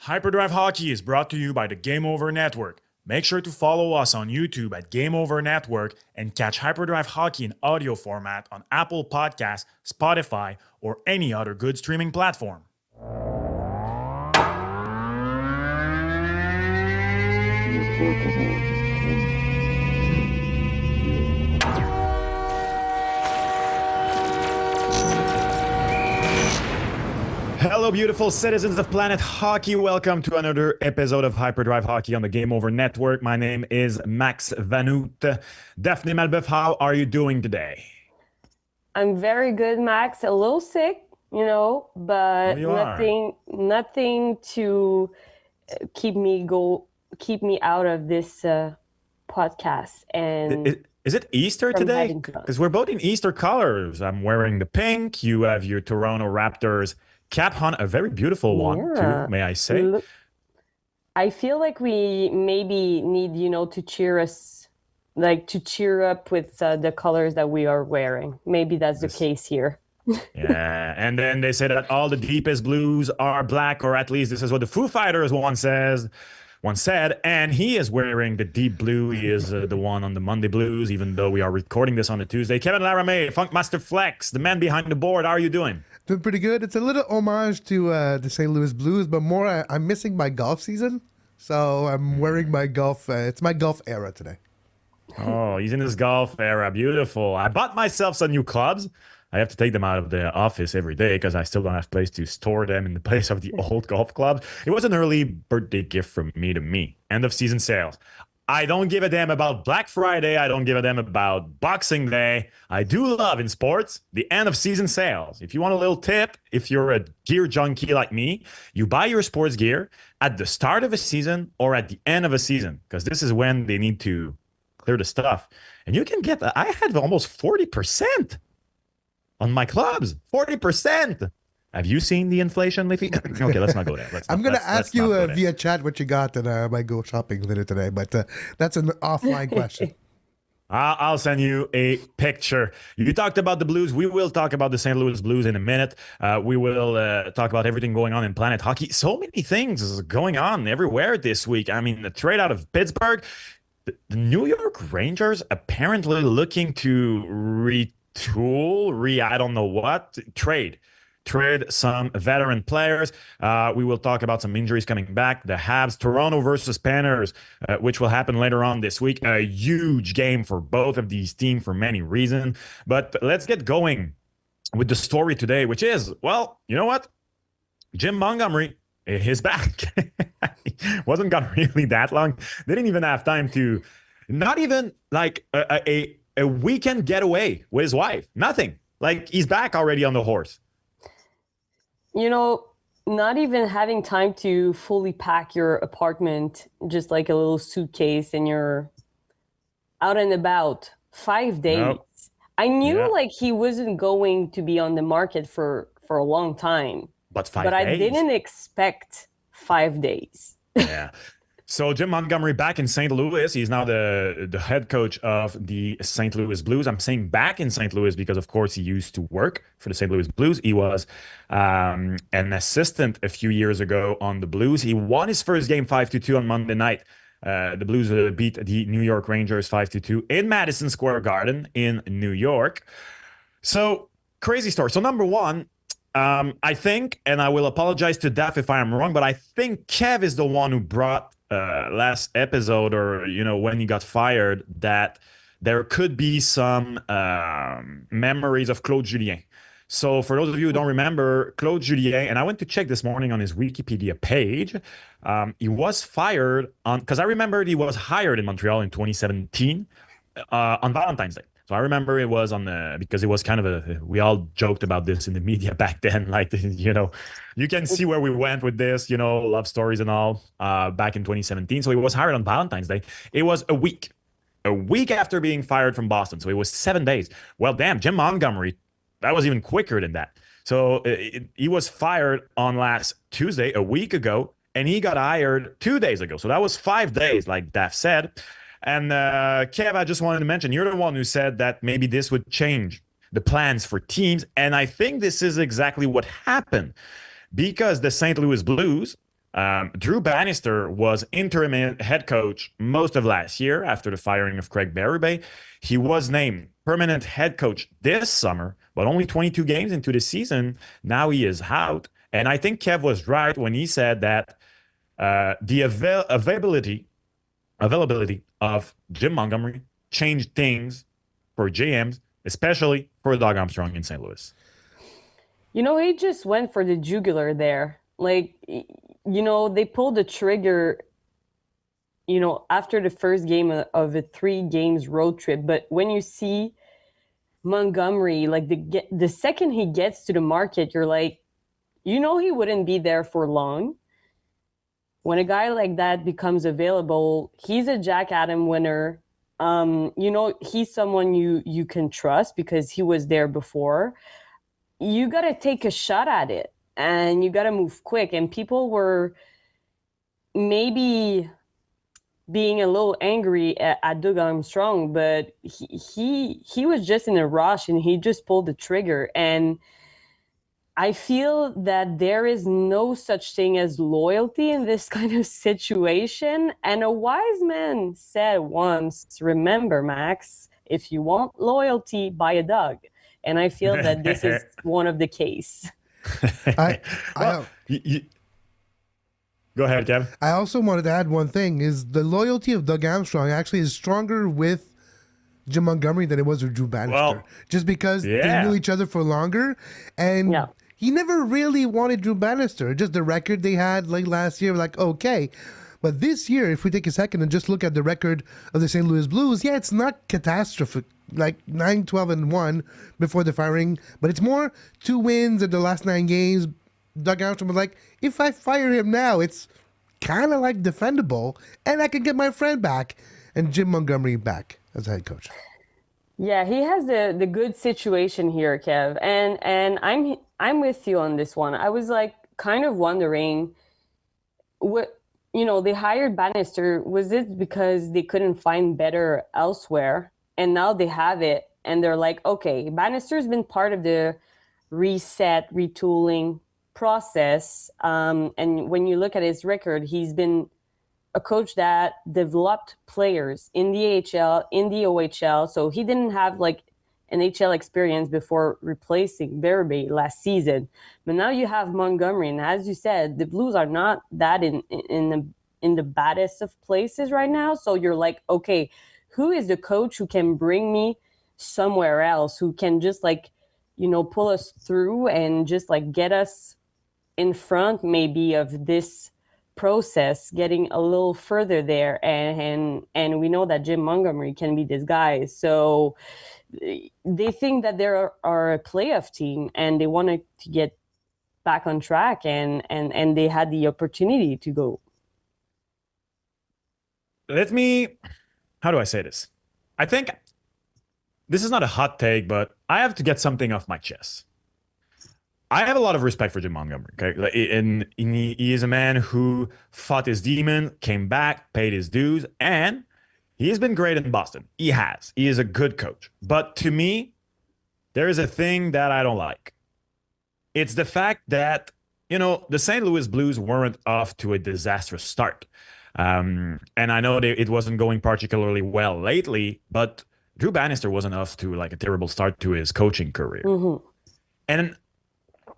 Hyperdrive Hockey is brought to you by the Game Over Network. Make sure to follow us on YouTube at Game Over Network and catch Hyperdrive Hockey in audio format on Apple Podcasts, Spotify, or any other good streaming platform. Hello, beautiful citizens of Planet Hockey. Welcome to another episode of Hyperdrive Hockey on the Game Over Network. My name is Max Vanout. Daphne Malbeuf, how are you doing today? I'm very good, Max. A little sick, but nothing to keep me out of this podcast. And is it Easter today? Because we're both in Easter colors. I'm wearing the pink. You have your Toronto Raptors cap on, a very beautiful one too, may I say. I feel like we maybe need, to cheer us, to cheer up with the colors that we are wearing. Maybe that's the case here. Yeah, and then they say that all the deepest blues are black, or at least this is what the Foo Fighters once said, and he is wearing the deep blue. He is the one on the Monday Blues, even though we are recording this on a Tuesday. Kevin Laramie, Funkmaster Flex, the man behind the board. How are you doing? Doing pretty good. It's a little homage to the St. Louis Blues, but more I'm missing my golf season, so I'm wearing my golf. It's my golf era today. Oh, he's in his golf era. Beautiful. I bought myself some new clubs. I have to take them out of the office every day because I still don't have place to store them in the place of the old golf clubs. It was an early birthday gift from me. End of season sales. I don't give a damn about Black Friday. I don't give a damn about Boxing Day. I do love in sports the end of season sales. If you want a little tip, if you're a gear junkie like me, you buy your sports gear at the start of a season or at the end of a season, because this is when they need to clear the stuff. And you can get, I had almost 40% on my clubs. 40%. Have you seen the inflation, Leafy? Okay, let's not go there. I'm going to ask you via chat what you got, and I might go shopping later today, but that's an offline question. I'll send you a picture. You talked about the Blues. We will talk about the St. Louis Blues in a minute. We will talk about everything going on in Planet Hockey. So many things going on everywhere this week. I mean, the trade out of Pittsburgh, the New York Rangers apparently looking to retool, I don't know what, trade some veteran players. We will talk about some injuries coming back. The Habs, Toronto versus Panthers, which will happen later on this week. A huge game for both of these teams for many reasons. But let's get going with the story today, which is, well, you know what? Jim Montgomery is back. Wasn't gone really that long. They didn't even have time to, not even like a weekend getaway with his wife. Nothing. Like, he's back already on the horse. Not even having time to fully pack your apartment, just like a little suitcase, and you're out and about 5 days. Nope. I knew he wasn't going to be on the market for a long time. But 5 days? I didn't expect 5 days. Yeah. So Jim Montgomery back in St. Louis. He's now the head coach of the St. Louis Blues. I'm saying back in St. Louis because, of course, he used to work for the St. Louis Blues. He was an assistant a few years ago on the Blues. He won his first game 5-2 on Monday night. The Blues beat the New York Rangers 5-2 in Madison Square Garden in New York. So, crazy story. So, number one, I think, and I will apologize to Daph if I am wrong, but I think Kev is the one who brought last episode, or when he got fired, that there could be some memories of Claude Julien. So for those of you who don't remember, Claude Julien, and I went to check this morning on his Wikipedia page, he was fired because I remembered he was hired in Montreal in 2017 on Valentine's Day. So I remember it was because it was kind of we all joked about this in the media back then. Like, you can see where we went with this, love stories and all, back in 2017. So he was hired on Valentine's Day. It was a week after being fired from Boston. So it was 7 days. Well, damn, Jim Montgomery, that was even quicker than that. So he was fired on last Tuesday, a week ago, and he got hired 2 days ago. So that was 5 days, like Daph said. And Kev, I just wanted to mention, you're the one who said that maybe this would change the plans for teams. And I think this is exactly what happened, because the St. Louis Blues Drew Bannister was interim head coach most of last year after the firing of Craig Berube. He was named permanent head coach this summer, but only 22 games into the season. Now he is out. And I think Kev was right when he said that the availability of Jim Montgomery changed things for GMs, especially for Doug Armstrong in St. Louis. He just went for the jugular there. Like, they pulled the trigger, after the first game of a 3 games road trip. But when you see Montgomery, like the second he gets to the market, you're like, he wouldn't be there for long. When a guy like that becomes available, he's a Jack Adam winner. He's someone you can trust because he was there before. You got to take a shot at it and you got to move quick. And people were maybe being a little angry at Doug Armstrong, but he was just in a rush and he just pulled the trigger. And I feel that there is no such thing as loyalty in this kind of situation. And a wise man said once, remember, Max, if you want loyalty, buy a dog. And I feel that this is one of the case. Go ahead, Kevin. I also wanted to add one thing, is the loyalty of Doug Armstrong actually is stronger with Jim Montgomery than it was with Drew Bannister. Just because they knew each other for longer. And he never really wanted Drew Bannister. Just the record they had like last year, like, okay. But this year, if we take a second and just look at the record of the St. Louis Blues, it's not catastrophic, like 9-12-1 before the firing, but it's more 2 wins in the last 9 games. Doug Armstrong was like, if I fire him now, it's kind of like defendable, and I can get my friend back and Jim Montgomery back as head coach. Yeah, he has the good situation here, Kev, and I'm with you on this one. I was like kind of wondering what they hired Bannister. Was it because they couldn't find better elsewhere, and now they have it, and they're like, okay, Bannister's been part of the reset, retooling process, and when you look at his record, he's been a coach that developed players in the AHL, in the OHL. So he didn't have like NHL experience before replacing Berube last season. But now you have Montgomery, and as you said, the Blues are not that in the baddest of places right now. So you're like, okay, who is the coach who can bring me somewhere else, who can just like, pull us through and just like get us in front maybe of this process, getting a little further there, and we know that Jim Montgomery can be this guy. So they think that they are a playoff team and they wanted to get back on track, and they had the opportunity to go. How do I say this? I think this is not a hot take, but I have to get something off my chest. I have a lot of respect for Jim Montgomery, okay? And he is a man who fought his demon, came back, paid his dues, and he has been great in Boston. He has. He is a good coach. But to me, there is a thing that I don't like. It's the fact that, the St. Louis Blues weren't off to a disastrous start. And I know it wasn't going particularly well lately, but Drew Bannister wasn't off to like a terrible start to his coaching career. Mm-hmm. And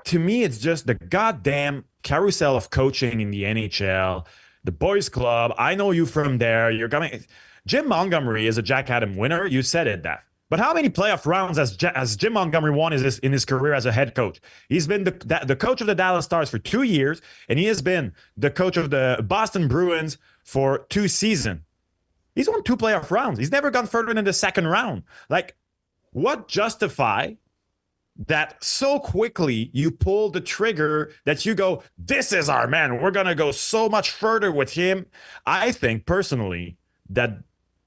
to me, it's just the goddamn carousel of coaching in the NHL, the boys club. I know you from there. You're coming. Jim Montgomery is a Jack Adam winner. You said it, Daph. But how many playoff rounds has Jim Montgomery won in his career as a head coach? He's been the coach of the Dallas Stars for 2 years, and he has been the coach of the Boston Bruins for 2 seasons. He's won 2 playoff rounds. He's never gone further than the second round. Like, what justify that so quickly you pull the trigger that you go, this is our man. We're going to go so much further with him. I think personally that,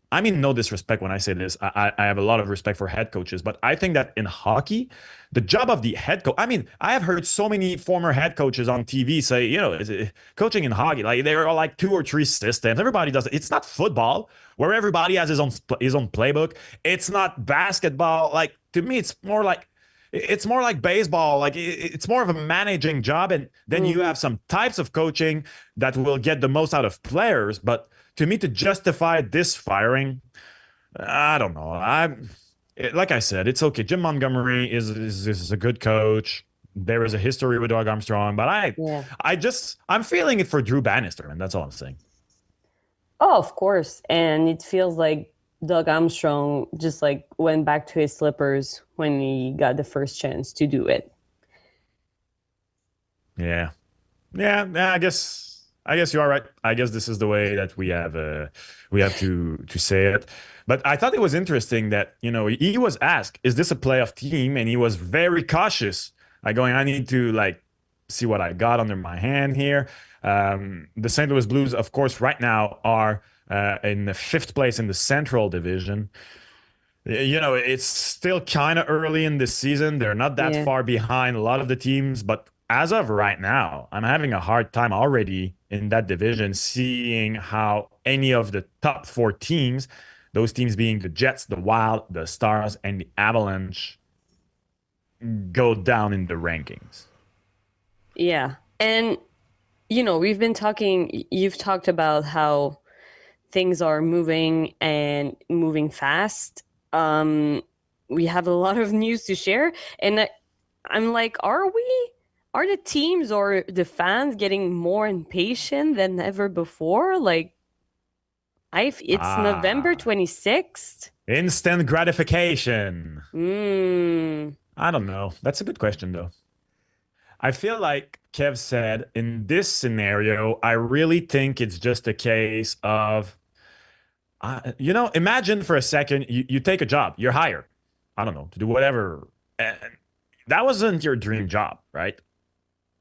I mean, no disrespect when I say this. I have a lot of respect for head coaches, but I think that in hockey, the job of the head coach, I mean, I have heard so many former head coaches on TV say, coaching in hockey, like there are like 2 or 3 systems. Everybody does it. It's not football where everybody has his own playbook. It's not basketball. Like, to me, it's more like, it's more like baseball. Like it's more of a managing job, and then you have some types of coaching that will get the most out of players. But to me, to justify this firing, I don't know. Like I said, it's okay. Jim Montgomery is a good coach. There is a history with Doug Armstrong, but I'm feeling it for Drew Bannister, and that's all I'm saying. Oh, of course. And it feels like Doug Armstrong just like went back to his slippers when he got the first chance to do it. Yeah. I guess you are right. I guess this is the way that we have to say it. But I thought it was interesting that, he was asked, is this a playoff team? And he was very cautious, like going, I need to like see what I got under my hand here. The St. Louis Blues, of course, right now are in the 5th place in the Central Division. It's still kind of early in the season. They're not that far behind a lot of the teams, but as of right now, I'm having a hard time already in that division seeing how any of the top 4 teams, those teams being the Jets, the Wild, the Stars, and the Avalanche, go down in the rankings. Yeah. And, we've been you've talked about how things are moving and moving fast. We have a lot of news to share. And I'm like, are the teams or the fans getting more impatient than ever before? Like, it's November 26th. Instant gratification. I don't know. That's a good question, though. I feel like Kev said, in this scenario, I really think it's just a case of, imagine for a second, you take a job, you're hired, I don't know, to do whatever. And that wasn't your dream job, right?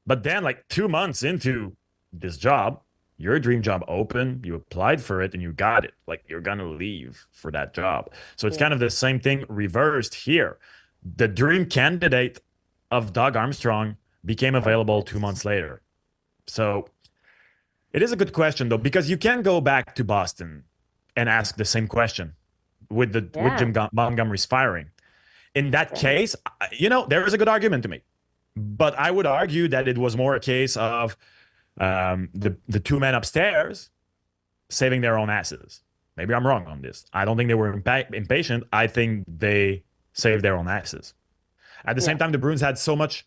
But then like 2 months into this job, your dream job opened, you applied for it and you got it. Like you're going to leave for that job. So it's kind of the same thing reversed here. The dream candidate of Doug Armstrong became available 2 months later. So it is a good question though, because you can go back to Boston and ask the same question with Jim Montgomery's firing. In that case, there is a good argument to make. But I would argue that it was more a case of the 2 men upstairs saving their own asses. Maybe I'm wrong on this. I don't think they were impatient. I think they saved their own asses. At the same time, the Bruins had so much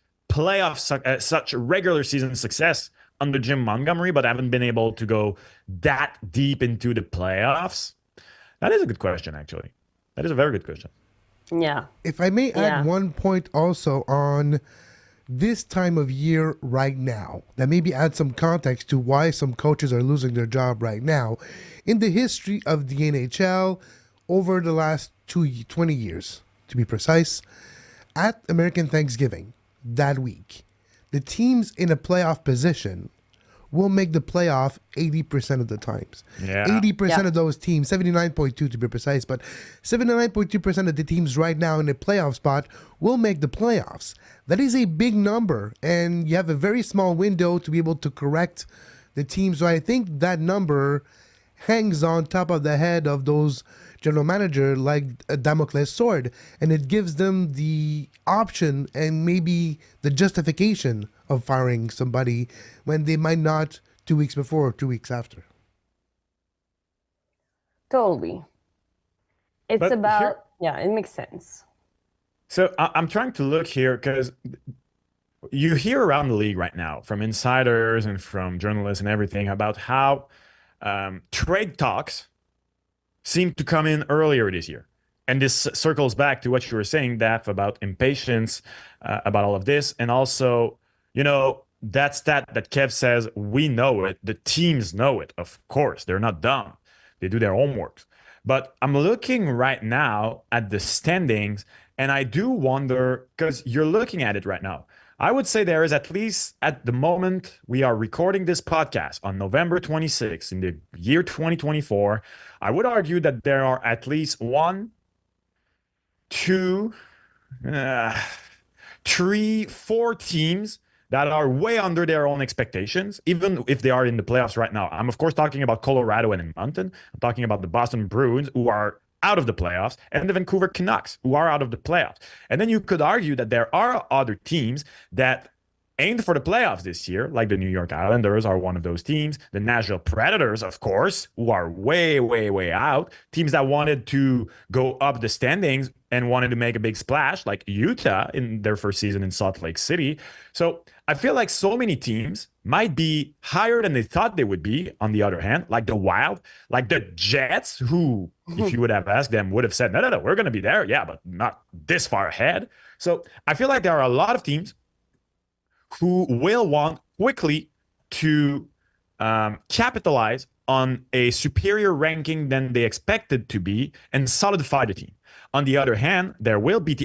such regular season success under Jim Montgomery, but haven't been able to go that deep into the playoffs. That is a good question, actually. That is a very good question. Yeah. If I may add one point also on this time of year right now, that maybe add some context to why some coaches are losing their job right now. In the history of the NHL, over the last 20 years, to be precise, at American Thanksgiving that week, the teams in a playoff position will make the playoff 80% of the times. 80% of those teams, 79.2 to be precise, but 79.2% of the teams right now in a playoff spot will make the playoffs. That is a big number, and you have a very small window to be able to correct the team. So I think that number hangs on top of the head of those general manager like a Damocles sword, and it gives them the option and maybe the justification of firing somebody when they might not 2 weeks before or 2 weeks after. Totally. It makes sense. So I'm trying to look here because you hear around the league right now from insiders and from journalists and everything about how trade talks seem to come in earlier this year. And this circles back to what you were saying, Daph, about impatience, about all of this. And also, that stat that Kev says, we know it. The teams know it. Of course, they're not dumb. They do their homework. But I'm looking right now at the standings, and I do wonder, because you're looking at it right now. I would say there is, at least at the moment we are recording this podcast on November 26th in the year 2024, I would argue that there are at least 1, 2, 3, 4 teams that are way under their own expectations, even if they are in the playoffs right now. I'm, of course, talking about Colorado and Edmonton. I'm talking about the Boston Bruins, who are out of the playoffs, and the Vancouver Canucks, who are out of the playoffs. And then you could argue that there are other teams that aimed for the playoffs this year, like the New York Islanders are one of those teams. The Nashville Predators, of course, who are way, way, way out. Teams that wanted to go up the standings and wanted to make a big splash, like Utah in their first season in Salt Lake City. So I feel like so many teams might be higher than they thought they would be, on the other hand, like the Wild, like the Jets, who, if you would have asked them, would have said, no, we're going to be there. Yeah, but not this far ahead. So I feel like there are a lot of teams who will want quickly to capitalize on a superior ranking than they expected to be and solidify the team. On the other hand, there will be,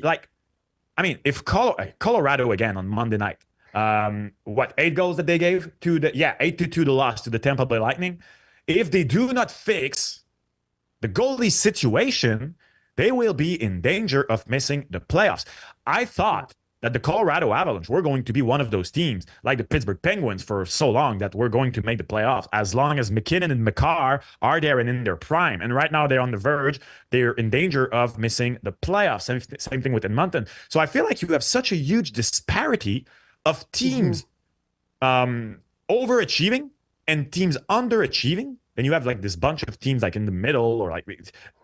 if Colorado again on Monday night, 8 goals that they gave to 8-2 the loss to the Tampa Bay Lightning. If they do not fix the goalie situation, they will be in danger of missing the playoffs. I thought that the Colorado Avalanche were going to be one of those teams, like the Pittsburgh Penguins for so long, that we're going to make the playoffs as long as McKinnon and Makar are there and in their prime. And right now they're on the verge. They're in danger of missing the playoffs. Same thing with Edmonton. So I feel like you have such a huge disparity of teams overachieving and teams underachieving. And you have like this bunch of teams like in the middle, or like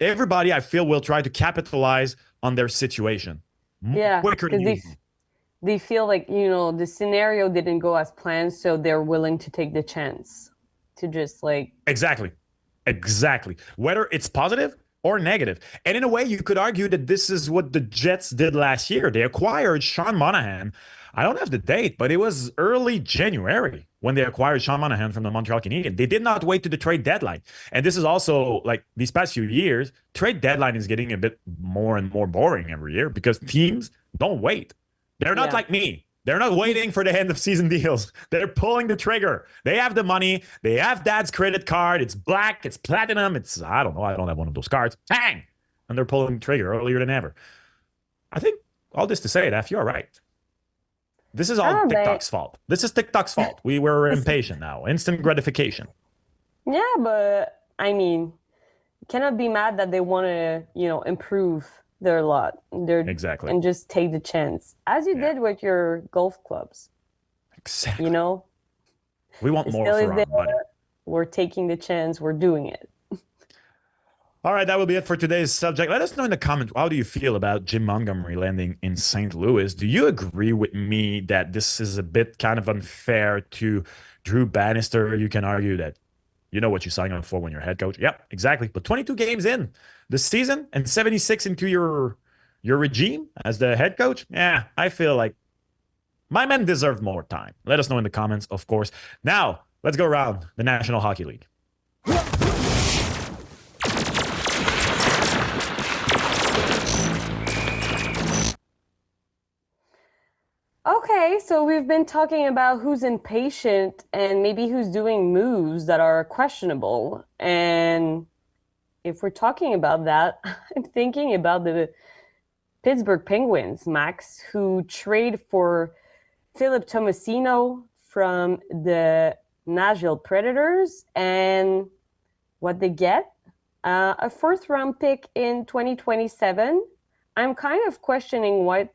everybody I feel will try to capitalize on their situation. Yeah, because they feel like, the scenario didn't go as planned, so they're willing to take the chance to just like... Exactly. Whether it's positive or negative. And in a way, you could argue that this is what the Jets did last year. They acquired Sean Monahan. I don't have the date, but it was early January when they acquired Sean Monahan from the Montreal Canadiens. They did not wait to the trade deadline. And this is also, like, these past few years, trade deadline is getting a bit more and more boring every year because teams don't wait. They're not like me. They're not waiting for the end of season deals. They're pulling the trigger. They have the money. They have dad's credit card. It's black. It's platinum. I don't know. I don't have one of those cards. Bang! And they're pulling the trigger earlier than ever. I think all this to say that you're right. This is all TikTok's fault. This is TikTok's fault. We were impatient now. Instant gratification. Yeah, but you cannot be mad that they want to, improve their lot. Exactly. And just take the chance, as you did with your golf clubs. Exactly. We want more for our money. We're taking the chance. We're doing it. All right, that will be it for today's subject. Let us know in the comments, how do you feel about Jim Montgomery landing in St. Louis? Do you agree with me that this is a bit kind of unfair to Drew Bannister? You can argue that you know what you sign up for when you're head coach. Yep, exactly. But 22 games in the season and 76 into your regime as the head coach? Yeah, I feel like my men deserve more time. Let us know in the comments, of course. Now, let's go around the National Hockey League. Okay, so we've been talking about who's impatient and maybe who's doing moves that are questionable. And if we're talking about that, I'm thinking about the Pittsburgh Penguins, Max, who trade for Philip Tomasino from the Nashville Predators. And what they get? A fourth-round pick in 2027. I'm kind of questioning what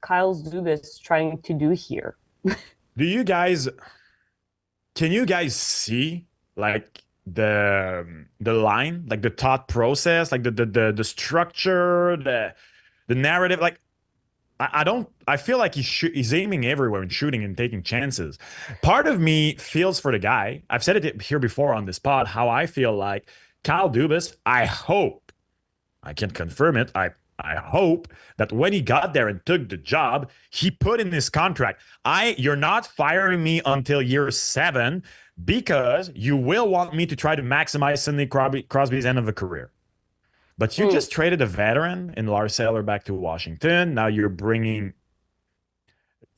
Kyle Dubas is trying to do here. Can you guys see like the line, like the thought process, like the structure, the narrative? Like I feel like he's aiming everywhere and shooting and taking chances. Part of me feels for the guy. I've said it here before on this pod, how I feel like Kyle Dubas, I hope, I can't confirm it, I hope that when he got there and took the job, he put in his contract, you're not firing me until year 7 because you will want me to try to maximize Sidney Crosby's end of a career. But you just traded a veteran in Lars Eller back to Washington. Now you're bringing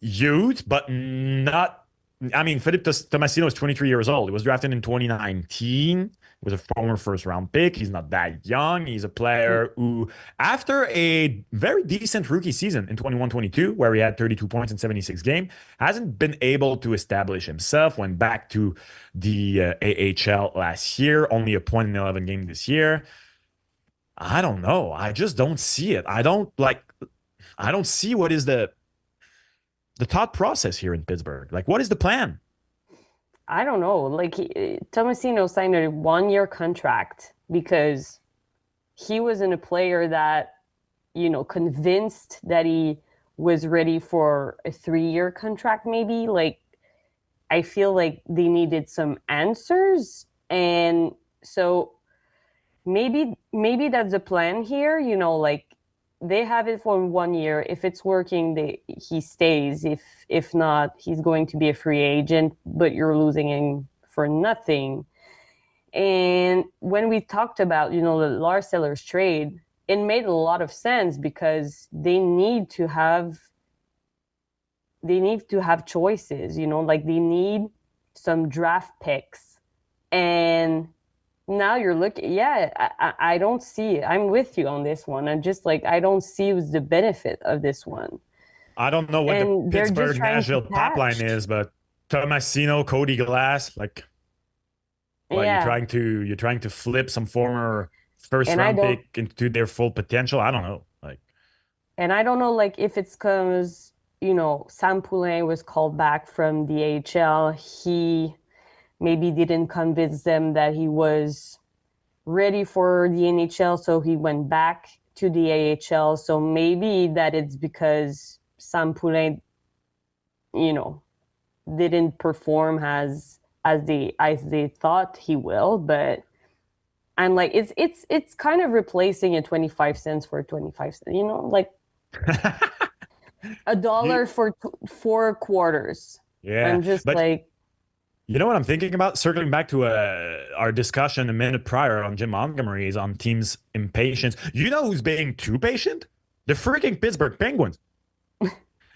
youth, but not... Philip Tomasino is 23 years old. He was drafted in 2019. He was a former first-round pick. He's not that young. He's a player who, after a very decent rookie season in 21-22, where he had 32 points in 76 games, hasn't been able to establish himself. Went back to the AHL last year, only a point in 11 games this year. I don't know. I just don't see it. I don't see what is the thought process here in Pittsburgh. Like, what is the plan? I don't know. Like Tomasino signed a 1-year contract because he wasn't a player that, convinced that he was ready for a 3-year contract, maybe. Like, I feel like they needed some answers. And so maybe that's the plan here, like they have it for 1 year. If it's working, he stays. If not, he's going to be a free agent, but you're losing him for nothing. And when we talked about, the Lars Sellers trade, it made a lot of sense because they need to have choices, like they need some draft picks. And now you're looking, yeah, I don't see it. I'm with you on this one. I'm just like, I don't see the benefit of this one. I don't know what And the they're just Pittsburgh trying to Nashville pipeline patch. is, but Tomasino, Cody Glass, like, well, Yeah. you're trying to flip some former first And I round don't, pick into their full potential. I don't know. Like, and I don't know, like, if it's because, Sam Poulin was called back from the AHL. He maybe didn't convince them that he was ready for the NHL, so he went back to the AHL. So maybe that it's because Sam Poulin, didn't perform as they thought he will. But I'm like, it's kind of replacing a 25 cents for 25 cents, like $1 for 4 quarters. yeah, I'm just but like, you know what I'm thinking about? Circling back to our discussion a minute prior on Jim Montgomery is on teams' impatience. You know who's being too patient? The freaking Pittsburgh Penguins.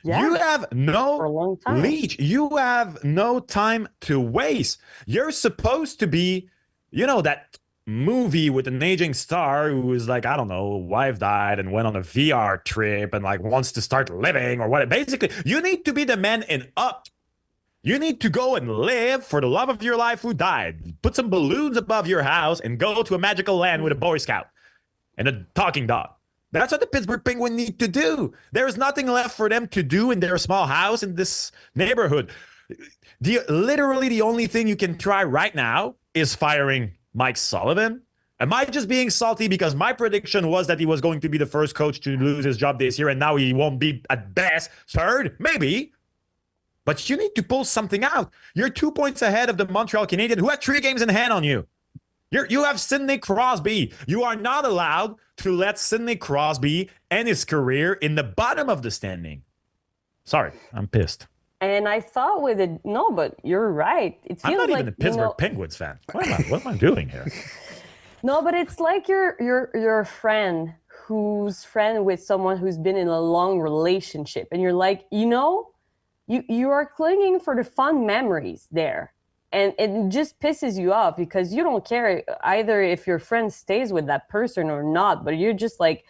yeah, You have for a no long time. leash. You have no time to waste. You're supposed to be, that movie with an aging star who is like, I don't know, wife died and went on a VR trip and like wants to start living or what. Basically, you need to be the man in Up. You need to go and live for the love of your life who died. Put some balloons above your house and go to a magical land with a Boy Scout and a talking dog. That's what the Pittsburgh Penguins need to do. There's nothing left for them to do in their small house in this neighborhood. Literally, the only thing you can try right now is firing Mike Sullivan. Am I just being salty because my prediction was that he was going to be the first coach to lose his job this year and now he won't be at best third? Maybe. But you need to pull something out. You're 2 points ahead of the Montreal Canadiens, who have 3 games in hand on you. You have Sidney Crosby. You are not allowed to let Sidney Crosby end his career in the bottom of the standing. Sorry, I'm pissed. And I thought with it, no, but you're right. It feels I'm not like, even a Pittsburgh Penguins fan. What am I doing here? No, but it's like you're a friend who's friend with someone who's been in a long relationship, and you're like, you are clinging for the fun memories there. And it just pisses you off because you don't care either if your friend stays with that person or not, but you're just like,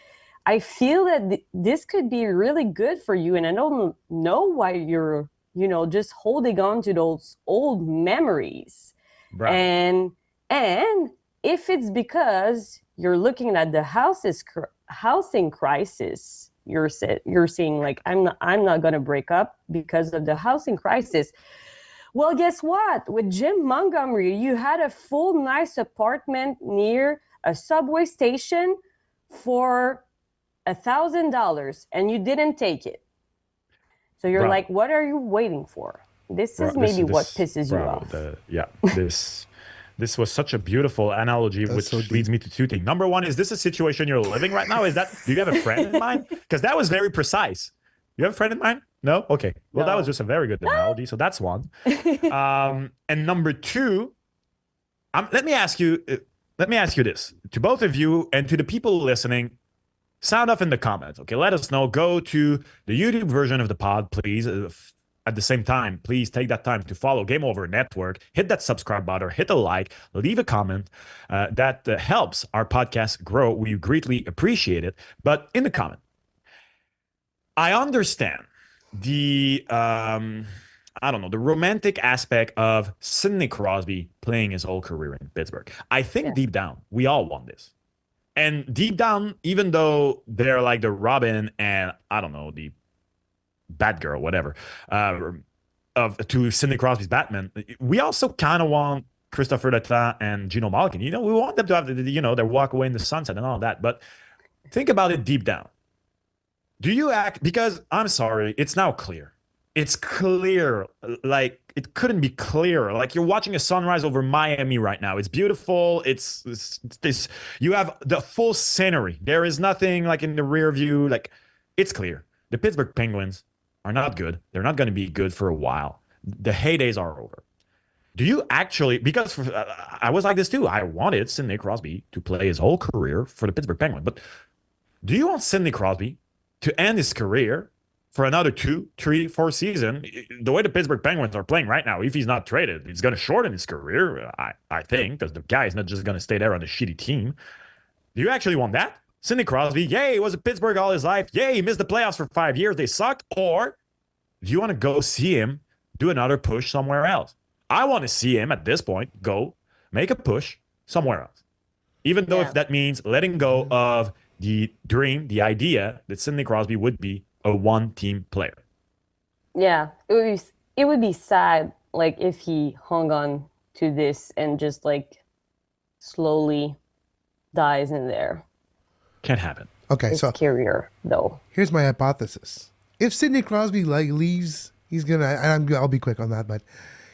I feel that this could be really good for you. And I don't know why you're, just holding on to those old memories. Bravo. And if it's because you're looking at the housing crisis, you're saying like, I'm not going to break up because of the housing crisis. Well, guess what? With Jim Montgomery, you had a full nice apartment near a subway station for $1,000 and you didn't take it. So you're like, what are you waiting for? This is maybe what pisses you off. This was such a beautiful analogy, which leads me to 2 things. Number 1, is this a situation you're living right now? Do you have a friend in mind? Because that was very precise. You have a friend in mind? No? Okay. Well, No. That was just a very good analogy. So that's 1. And number 2, let me ask you this to both of you and to the people listening. Sound off in the comments. Okay, let us know. Go to the YouTube version of the pod, please. At the same time, please take that time to follow Game Over Network. Hit that subscribe button, hit a like, leave a comment. That helps our podcast grow. We greatly appreciate it. But in the comment, I understand the the romantic aspect of Sidney Crosby playing his whole career in Pittsburgh. I think deep down, we all want this. And deep down, even though they're like the Robin and I don't know, the Batgirl, whatever, to Sidney Crosby's Batman, we also kind of want Christopher Letang and Gino Malkin. We want them to have their walk away in the sunset and all that. But think about it deep down. Do you act, because I'm sorry, it's now clear. It's clear. Like, it couldn't be clearer. Like, you're watching a sunrise over Miami right now. It's beautiful. It's this. You have the full scenery. There is nothing like in the rear view. Like, it's clear. The Pittsburgh Penguins are not good. They're not going to be good for a while. The heydays are over. Do you actually, because I was like this too. I wanted Sidney Crosby to play his whole career for the Pittsburgh Penguins. But do you want Sidney Crosby to end his career for another 2, 3, 4 seasons? The way the Pittsburgh Penguins are playing right now, if he's not traded, it's going to shorten his career, I think, because the guy is not just going to stay there on a shitty team. Do you actually want that? Sidney Crosby, yay, he was in Pittsburgh all his life. Yay, he missed the playoffs for 5 years. They sucked. Or do you want to go see him do another push somewhere else? I want to see him at this point go make a push somewhere else. Even though if that means letting go of the dream, the idea that Sidney Crosby would be a one-team player. Yeah, it would be sad, like, if he hung on to this and just like slowly dies in there. Can't happen. Okay, it's so scarier though. Here's my hypothesis: if Sidney Crosby leaves, he's gonna. And I'll be quick on that, but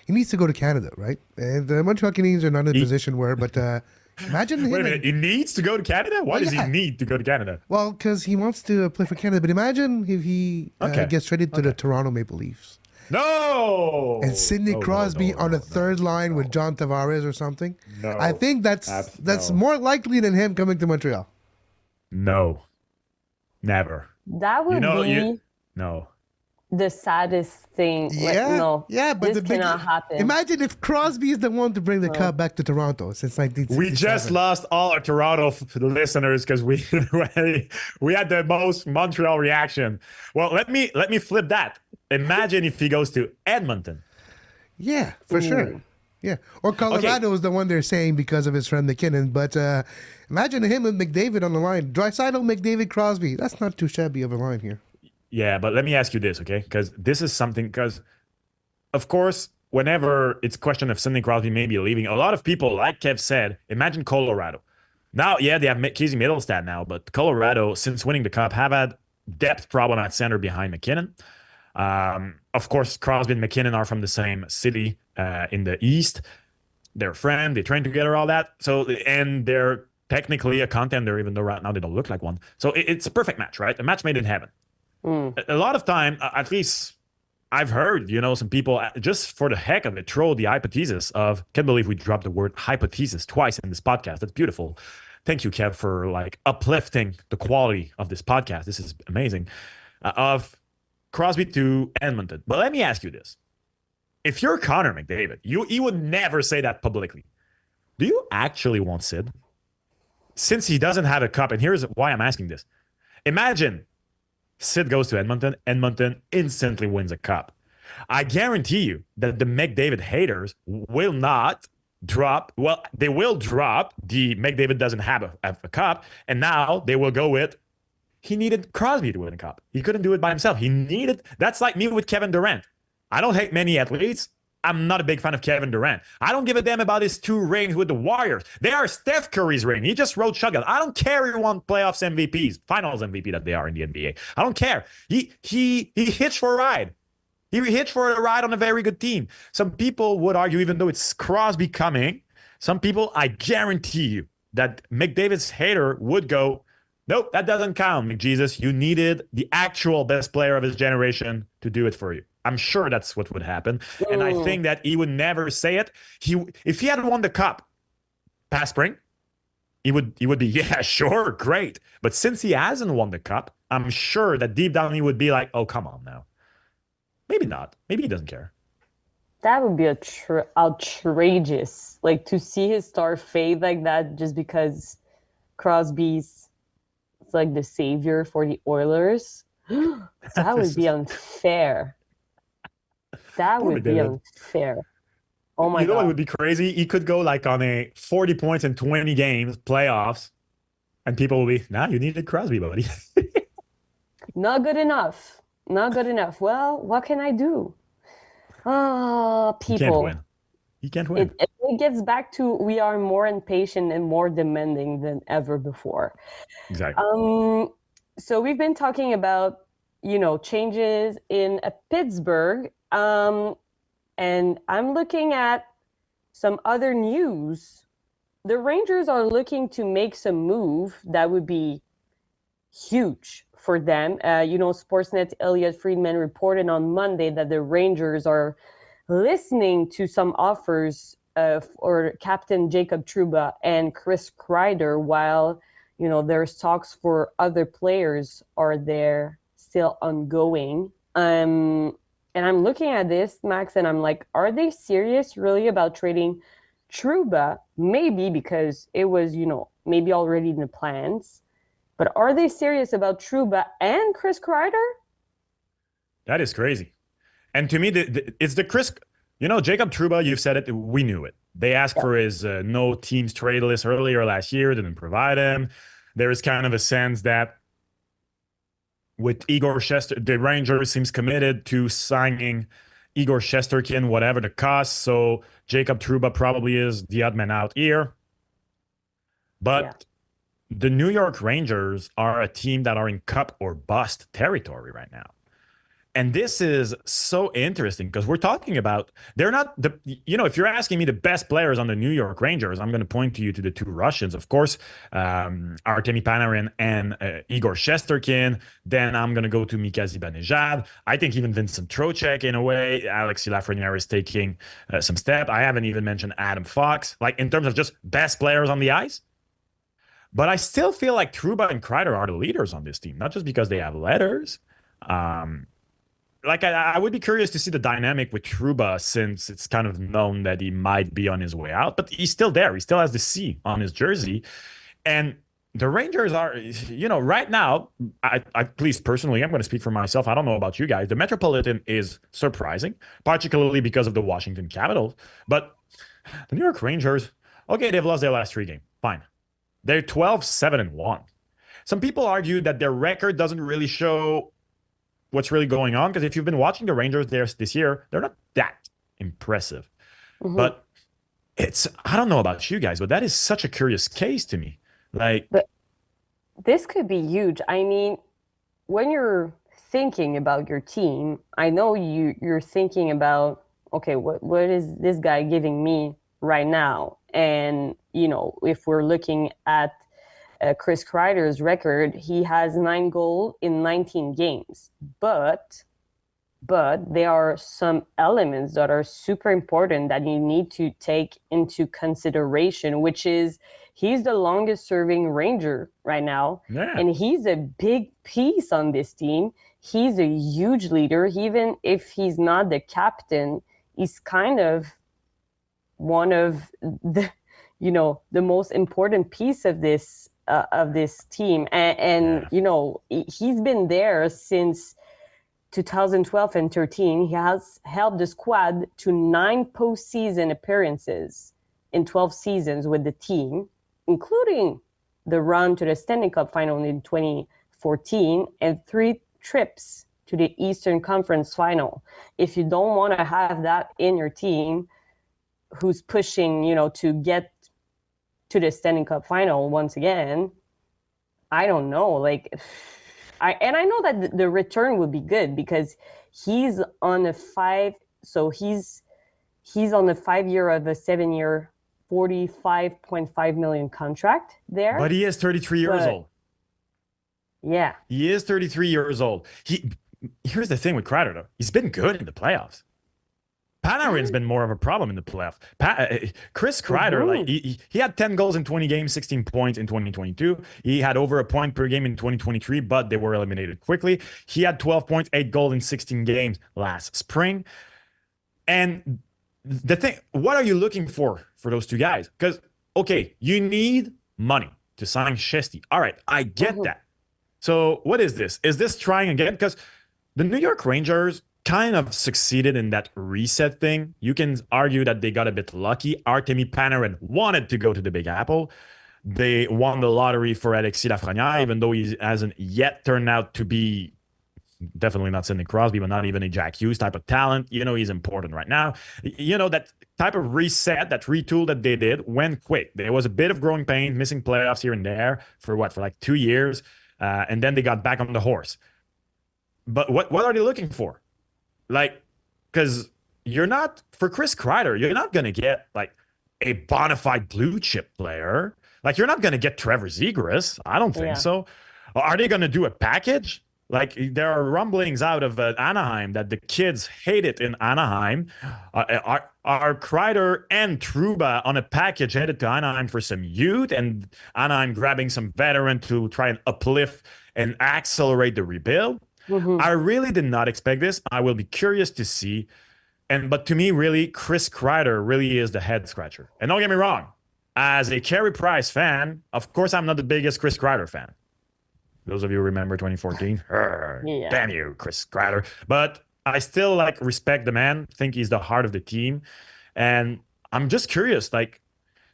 he needs to go to Canada, right? And the Montreal Canadiens are not in a position where, but. Imagine him. Wait a minute, he needs to go to Canada? Why does he need to go to Canada? Well, because he wants to play for Canada. But imagine if he gets traded to the Toronto Maple Leafs. No! And Sidney Crosby on a third line with John Tavares or something. No. I think that's more likely than him coming to Montreal. No. Never. That would be no. the saddest thing. But this cannot happen. Imagine if Crosby is the one to bring the cup back to Toronto since 1967. We just lost all our Toronto listeners because we had the most Montreal reaction. Well, let me flip that. Imagine if he goes to Edmonton. Yeah, for sure. Yeah, or Colorado is the one they're saying because of his friend McKinnon. But imagine him and McDavid on the line. Draisaitl, McDavid, Crosby. That's not too shabby of a line here. Yeah, but let me ask you this, okay? Because this is something, because, of course, whenever it's a question of Sidney Crosby maybe leaving, a lot of people, like Kev said, imagine Colorado. Now, they have Casey Middlestad now, but Colorado, since winning the Cup, have had depth problem at center behind McKinnon. Of course, Crosby and McKinnon are from the same city in the East. They're friends, they train together, all that. So, and they're technically a contender, even though right now they don't look like one. So it's a perfect match, right? A match made in heaven. A lot of time, at least I've heard, some people just for the heck of it throw the hypothesis of, can't believe we dropped the word hypothesis twice in this podcast. That's beautiful. Thank you, Kev, for like uplifting the quality of this podcast. This is amazing. Of Crosby to Edmonton. But let me ask you this. If you're Connor McDavid, you would never say that publicly. Do you actually want Sid? Since he doesn't have a cup, and here's why I'm asking this. Imagine Sid goes to Edmonton. Edmonton instantly wins a cup. I guarantee you that the McDavid haters will not drop. Well, they will drop the McDavid doesn't have a cup. And now they will go with, he needed Crosby to win a cup. He couldn't do it by himself. That's like me with Kevin Durant. I don't hate many athletes. I'm not a big fan of Kevin Durant. I don't give a damn about his 2 rings with the Warriors. They are Steph Curry's ring. He just rode shotgun. I don't care if he won playoffs MVPs, finals MVP that they are in the NBA. I don't care. He hitched for a ride. He hitched for a ride on a very good team. Some people would argue, even though it's Crosby coming, some people, I guarantee you, that McDavid's hater would go, nope, that doesn't count, McJesus. You needed the actual best player of his generation to do it for you. I'm sure that's what would happen. And I think that he would never say it. If he had won the cup past spring, he would be, yeah, sure, great. But since he hasn't won the cup, I'm sure that deep down he would be like, oh, come on now. Maybe not. Maybe he doesn't care. That would be outrageous. Like, to see his star fade like that just because Crosby's like the savior for the Oilers. That would be unfair. That would be unfair. Oh my God. You know what would be crazy? He could go like on a 40 points in 20 games, playoffs, And people will be, nah, you needed Crosby, buddy. Not good enough. Not good enough. Well, what can I do? Oh, You can't people. win. You can't win. It gets back to we are more impatient and more demanding than ever before. Exactly. So we've been talking about, changes in Pittsburgh. And I'm looking at some other news. The Rangers are looking to make some move that would be huge for them. Sportsnet's Elliot Friedman reported on Monday that the Rangers are listening to some offers for Captain Jacob Trouba and Chris Kreider, while there's talks for other players are there still ongoing. And I'm looking at this, Max, and I'm like, are they serious really about trading Trouba? Maybe because it was, maybe already in the plans. But are they serious about Trouba and Chris Kreider? That is crazy. And to me, it's the Chris, Jacob Trouba, you've said it, we knew it. They asked for his no teams trade list earlier last year, didn't provide him. There is kind of a sense that with Igor Shesterkin, the Rangers seems committed to signing Igor Shesterkin, whatever the cost. So Jacob Trouba probably is the odd man out here. But the New York Rangers are a team that are in cup or bust territory right now. And this is so interesting because we're talking about, they're not if you're asking me the best players on the New York Rangers, I'm going to point to you to the two Russians, of course, Artemi Panarin and Igor Shesterkin. Then I'm going to go to Mika Zibanejad. I think even Vincent Trocheck in a way. Alexis Lafreniere is taking some step. I haven't even mentioned Adam Fox, like in terms of just best players on the ice. But I still feel like Trouba and Kreider are the leaders on this team, not just because they have letters. I would be curious to see the dynamic with Trouba, since it's kind of known that he might be on his way out, but he's still there. He still has the C on his jersey. And the Rangers are, right now, I at least personally, I'm going to speak for myself. I don't know about you guys. The Metropolitan is surprising, particularly because of the Washington Capitals. But the New York Rangers, okay, they've lost their last 3 games. Fine. They're 12-7-1. Some people argue that their record doesn't really show what's really going on, because if you've been watching the Rangers this year, they're not that impressive. Mm-hmm. But I don't know about you guys, but that is such a curious case to me. But this could be huge. I mean, when you're thinking about your team, I know you're thinking about, okay, what is this guy giving me right now? And, if we're looking at Chris Kreider's record, he has 9 goals in 19 games. But there are some elements that are super important that you need to take into consideration, which is he's the longest serving Ranger right now. Yeah. And he's a big piece on this team. He's a huge leader. Even if he's not the captain, he's kind of one of the most important piece of this team. And he's been there since 2012 and 13. He has helped the squad to 9 postseason appearances in 12 seasons with the team, including the run to the Stanley Cup final in 2014 and 3 trips to the Eastern Conference final. If you don't want to have that in your team, who's pushing, to get to the Stanley Cup final once again, I don't know. I know that the return would be good because he's on a 5. So he's on the 5-year of a 7-year, $45.5 million contract there. But he is 33 years old. Yeah, he is 33 years old. Here's the thing with Kreider, though. He's been good in the playoffs. Panarin's been more of a problem in the playoffs. Chris Kreider, he had 10 goals in 20 games, 16 points in 2022. He had over a point per game in 2023, but they were eliminated quickly. He had 12 points, 8 goals in 16 games last spring. And the thing, what are you looking for those two guys? Because, okay, you need money to sign Shesty. All right, I get that. So what is this? Is this trying again? Because the New York Rangers kind of succeeded in that reset thing. You can argue that they got a bit lucky. Artemi Panarin wanted to go to the Big Apple. They won the lottery for Alexis Lafrenière, even though he hasn't yet turned out to be definitely not Sidney Crosby, but not even a Jack Hughes type of talent. He's important right now. That type of reset, that retool that they did went quick. There was a bit of growing pains, missing playoffs here and there for like 2 years. And then they got back on the horse. But what are they looking for? Like, because for Chris Kreider, you're not going to get like a bona fide blue chip player. Like, you're not going to get Trevor Zegras. I don't think so. Are they going to do a package? Like, there are rumblings out of Anaheim that the kids hate it in Anaheim. Are Kreider and Trouba on a package headed to Anaheim for some youth, and Anaheim grabbing some veteran to try and uplift and accelerate the rebuild? Mm-hmm. I really did not expect this. I will be curious to see. But to me, really, Chris Kreider really is the head scratcher. And don't get me wrong, as a Carey Price fan, of course, I'm not the biggest Chris Kreider fan. Those of you who remember 2014, damn you, Chris Kreider. But I still respect the man, think he's the heart of the team. And I'm just curious,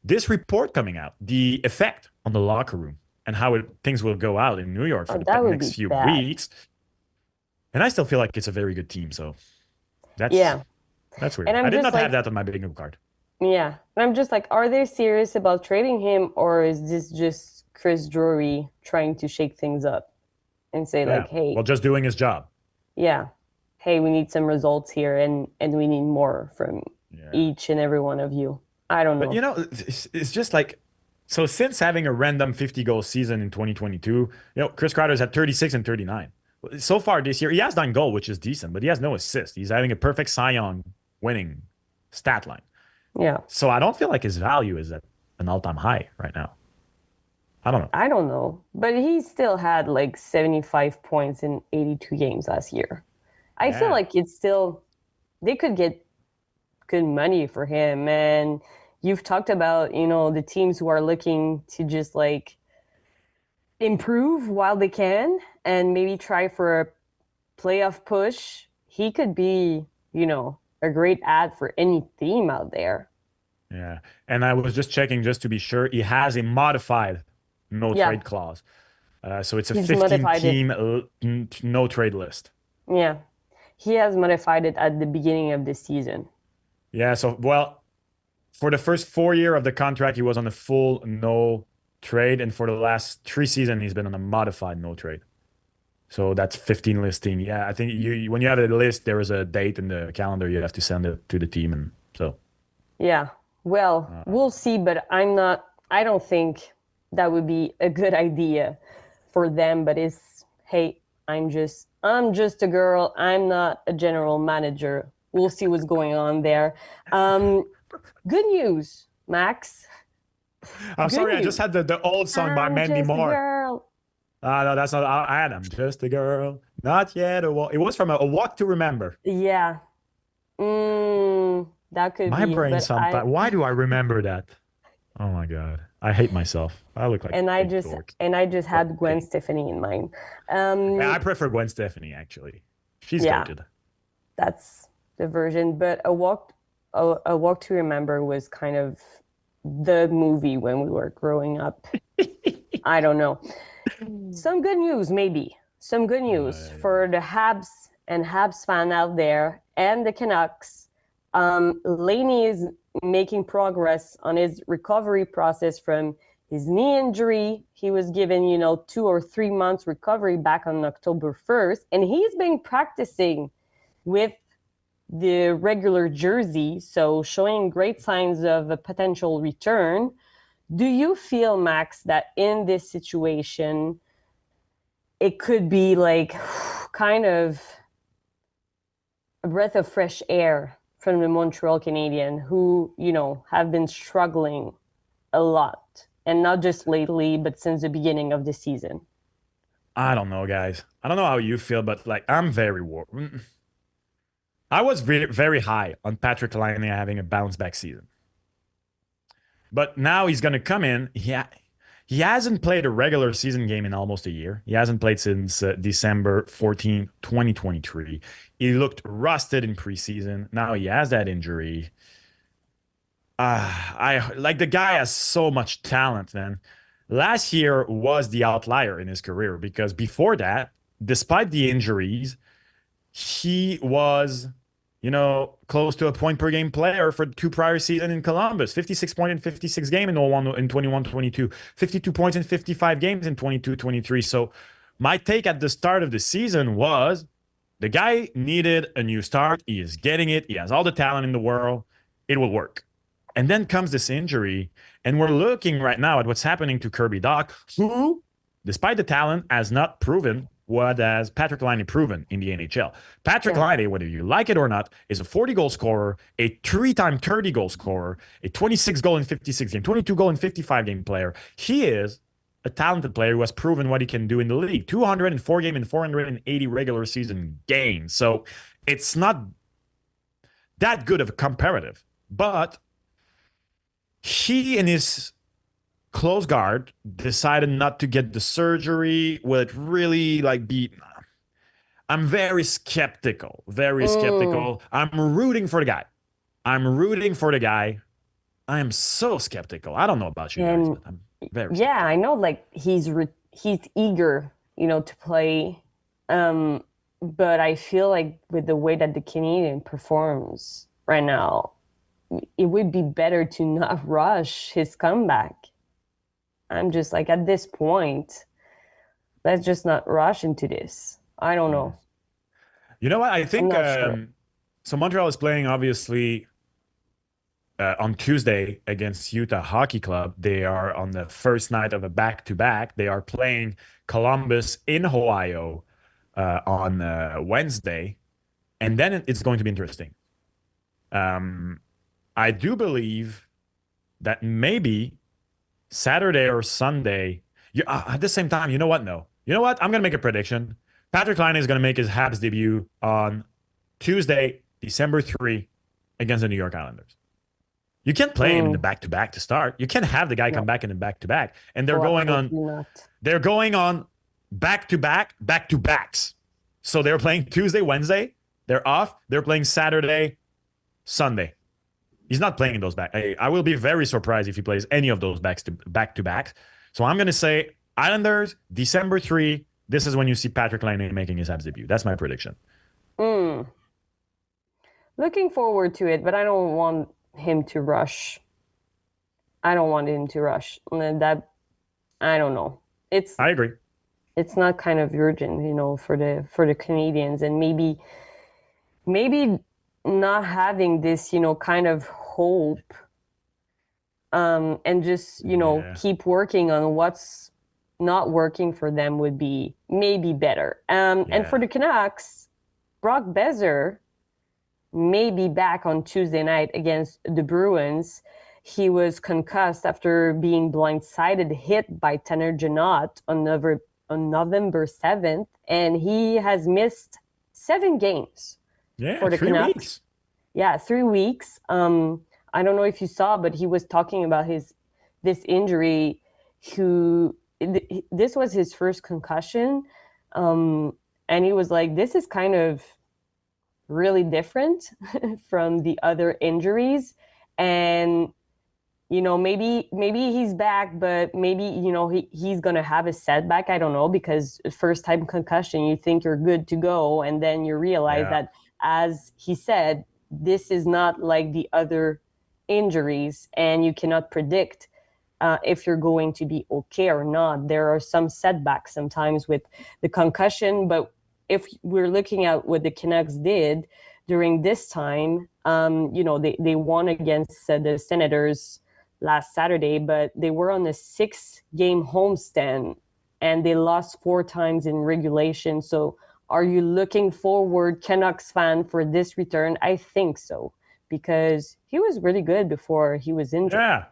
this report coming out, the effect on the locker room and how things will go out in New York for the next few weeks. And I still feel like it's a very good team. So that's weird. And I did not have that on my bingo card. Yeah. And I'm just are they serious about trading him, or is this just Chris Drury trying to shake things up and say hey, well, just doing his job. Yeah. Hey, we need some results here, and we need more from each and every one of you. I don't know. But it's just so since having a random 50-goal season in 2022, Chris Kreider's at 36 and 39. So far this year, he has 9 goals, which is decent, but he has no assist. He's having a perfect Cy Young winning stat line. Yeah. So I don't feel like his value is at an all-time high right now. I don't know. But he still had 75 points in 82 games last year. I feel like it's still, they could get good money for him. And you've talked about, the teams who are looking to just improve while they can and maybe try for a playoff push. He could be, a great ad for any team out there. Yeah. And I was just checking just to be sure. He has a modified no-trade clause. So it's a 15-team no-trade list. Yeah. He has modified it at the beginning of the season. Yeah. So, for the first 4 years of the contract, he was on a full no-trade. And for the last 3 seasons, he's been on a modified no-trade. So that's 15 listing. Yeah, I think when you have a list, there is a date in the calendar. You have to send it to the team. And so. Yeah. Well, we'll see. But I don't think that would be a good idea for them. But hey, I'm just a girl. I'm not a general manager. We'll see what's going on there. Good news, Max. I'm sorry, I just had the old song by Mandy Moore. No, that's not. I'm just a girl, not yet a walk. It was from a Walk to Remember. Yeah. That could be. My brain sometimes. Why do I remember that? Oh my God, I hate myself. I look like. And I just had Gwen Stefani in mind. I prefer Gwen Stefani actually. She's good. That's the version, but a walk to Remember was kind of the movie when we were growing up. I don't know. Some good news, maybe. Some good news for the Habs and Habs fan out there and the Canucks. Laney is making progress on his recovery process from his knee injury. He was given, 2 or 3 months recovery back on October 1st, and he's been practicing with the regular jersey, so showing great signs of a potential return. Do you feel, Max, that in this situation, it could be kind of a breath of fresh air from the Montreal Canadiens, who, have been struggling a lot, and not just lately, but since the beginning of the season? I don't know, guys. I don't know how you feel, but I'm very worried. I was very, very high on Patrick Laine having a bounce back season. But now he's going to come in. He hasn't played a regular season game in almost a year. He hasn't played since December 14, 2023. He looked rusted in preseason. Now he has that injury. The guy has so much talent, man. last year was the outlier in his career because before that, despite the injuries, he was, close to a point per game player for 2 prior seasons in Columbus. 56 points in 56 games in 21-22, 52 points in 55 games in 22-23. So my take at the start of the season was the guy needed a new start. He is getting it. He has all the talent in the world. It will work. And then comes this injury, and we're looking right now at what's happening to Kirby Dach, who, despite the talent, has not proven what has Patrik Laine proven in the NHL. Patrik Laine, whether you like it or not, is a 40-goal scorer, a 3-time 30-goal scorer, a 26-goal in 56 game, 22-goal in 55-game player. He is a talented player who has proven what he can do in the league. 204 game and 480 regular season games. So it's not that good of a comparative. But he and his close guard decided not to get the surgery. Will it really be? I'm very skeptical. Very skeptical. I'm rooting for the guy. I am so skeptical. I don't know about you guys, but I'm very skeptical. I know. He's eager, to play. But I feel like with the way that the Canadian performs right now, it would be better to not rush his comeback. I'm just at this point, let's just not rush into this. I don't know. You know what? I think sure. So Montreal is playing obviously on Tuesday against Utah Hockey Club. They are on the first night of a back-to-back. They are playing Columbus in Ohio on Wednesday, and then it's going to be interesting. I do believe that maybe Saturday or Sunday, at the same time, you know what? No. You know what? I'm going to make a prediction. Patrik Laine is going to make his Habs debut on Tuesday, December 3 against the New York Islanders. You can't play him in the back-to-back to start. You can't have the guy come back in the back-to-back. And they're going on back-to-back, back-to-backs. So they're playing Tuesday, Wednesday. They're off. They're playing Saturday, Sunday. He's not playing in those back. I will be very surprised if he plays any of those back-to-backs. So I'm going to say Islanders, December 3. This is when you see Patrik Laine making his Habs debut. That's my prediction. Looking forward to it, but I don't want him to rush. I don't want him to rush. That, I don't know. I agree. It's not kind of urgent, for the Canadians, and maybe not having this, kind of hope, and just, keep working on what's not working for them would be maybe better. And for the Canucks, Brock Besser may be back on Tuesday night against the Bruins. He was concussed after being blindsided hit by Tanner Janot on November 7th, and he has missed 7 games for the 3 Canucks. weeks. Yeah, 3 weeks. I don't know if you saw, but he was talking about this injury. This was his first concussion, and he was like, "This is kind of really different from the other injuries," and maybe he's back, but maybe he's gonna have a setback. I don't know, because first time concussion, you think you're good to go, and then you realize that, as he said, this is not like the other injuries, and you cannot predict if you're going to be okay or not. There are some setbacks sometimes with the concussion, but if we're looking at what the Canucks did during this time, they won against the Senators last Saturday, but they were on a 6-game homestand and they lost 4 times in regulation. So are you looking forward, Canucks fan, for this return? I think so, because he was really good before he was injured.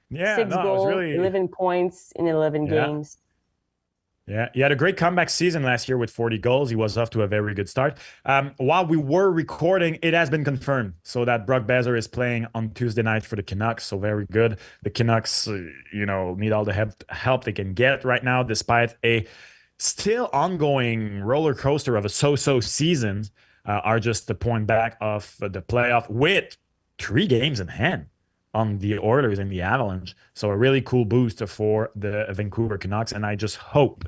Yeah. 6 goals, 11 points in 11 games. Yeah, he had a great comeback season last year with 40 goals. He was off to a very good start. While we were recording, it has been confirmed so that Brock Besser is playing on Tuesday night for the Canucks. So very good. The Canucks, need all the help they can get right now, despite a still ongoing roller coaster of a so-so season. Are just the point back of the playoff with 3 games in hand on the Oilers and the Avalanche. So a really cool boost for the Vancouver Canucks. And I just hope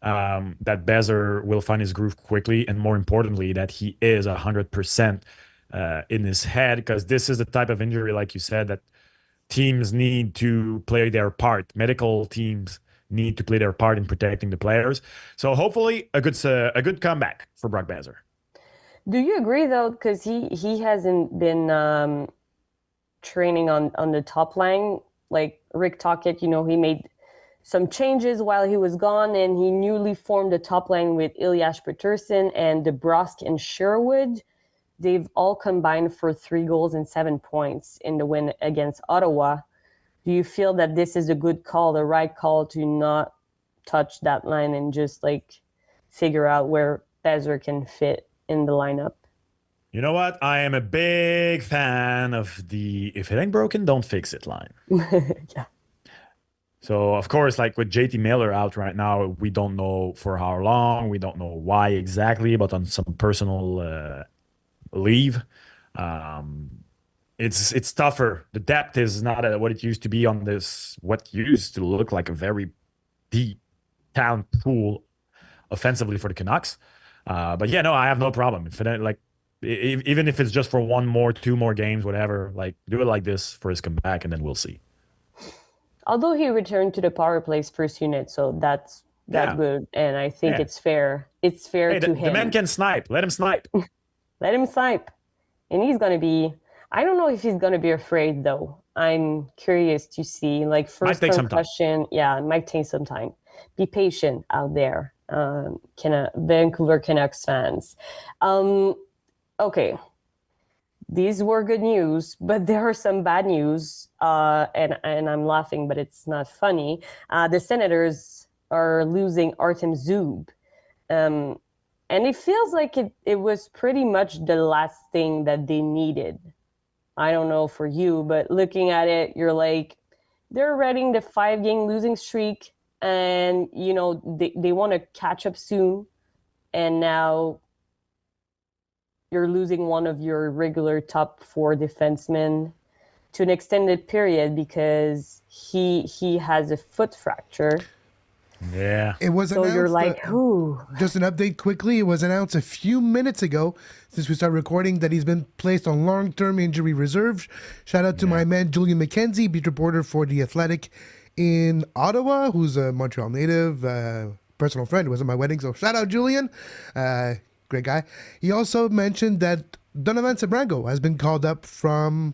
that Bezer will find his groove quickly, and more importantly, that he is 100% in his head, because this is the type of injury, like you said, that teams need to play their part. Medical teams need to play their part in protecting the players. So hopefully a good comeback for Brock Bezer. Do you agree though? Because he hasn't been training on the top line. Like Rick Tocchet, he made some changes while he was gone, and he newly formed a top line with Elias Pettersson and DeBrusk and Sherwood. They've all combined for 3 goals and 7 points in the win against Ottawa. Do you feel that this is a good call, the right call, to not touch that line and just figure out where Bezer can fit in the lineup? You know what? I am a big fan of the "if it ain't broken, don't fix it" line. Yeah. So, of course, with JT Miller out right now, we don't know for how long. We don't know why exactly, but on some personal leave. It's tougher. The depth is not what it used to be on what used to look like a very deep talent pool offensively for the Canucks. But yeah, no, I have no problem. Even if it's just for 2 more games, whatever, do it like this for his comeback, and then we'll see. Although he returned to the power play's first unit, so that's good, and I think it's fair. It's fair to him. The man can snipe. Let him snipe. Let him snipe. And he's going to be, I don't know if he's going to be afraid, though. I'm curious to see. First question, it might take some time. Be patient out there, Vancouver Canucks fans. Okay. These were good news, but there are some bad news, and I'm laughing, but it's not funny. The Senators are losing Artem Zub. And it feels like it was pretty much the last thing that they needed. I don't know for you, but looking at it, you're like, they're riding the 5-game losing streak, and, they want to catch up soon. And now you're losing one of your regular top 4 defensemen to an extended period because he has a foot fracture. Yeah. It was announced. So you're like, who? Just an update quickly. It was announced a few minutes ago, since we started recording, that he's been placed on long-term injury reserve. Shout out to my man, Julian McKenzie, beat reporter for The Athletic in Ottawa, who's a Montreal native, personal friend. It was at my wedding, so shout out, Julian. Great guy. He also mentioned that Donovan Sebrango has been called up from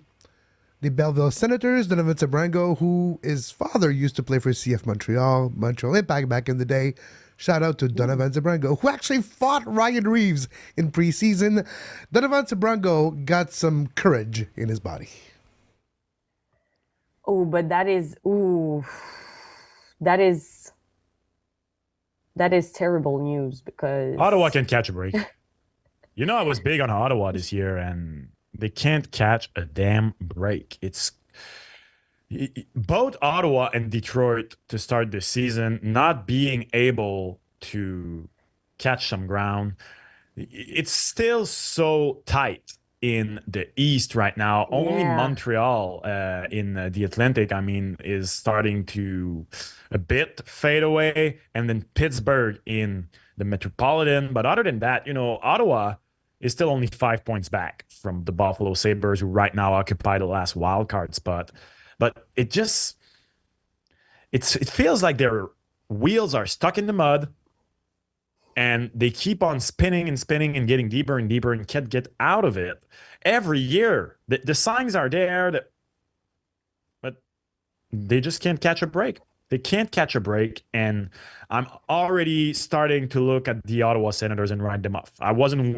the Belleville Senators. Donovan Sebrango, who his father used to play for CF Montreal Impact back in the day. Shout out to Donovan Sebrango, who actually fought Ryan Reeves in preseason. Donovan Sebrango got some courage in his body. Oh, but that is terrible news, because Ottawa can catch a break. I was big on Ottawa this year, and they can't catch a damn break. It's both Ottawa and Detroit to start the season not being able to catch some ground. It's still so tight in the East right now. Only Montreal in the Atlantic, is starting to a bit fade away, and then Pittsburgh in the Metropolitan. But other than that, Ottawa is still only 5 points back from the Buffalo Sabres, who right now occupy the last wild card spot. But it feels like their wheels are stuck in the mud, and they keep on spinning and spinning and getting deeper and deeper and can't get out of it. Every year, the signs are there, but they just can't catch a break. They can't catch a break, and I'm already starting to look at the Ottawa Senators and write them off. I wasn't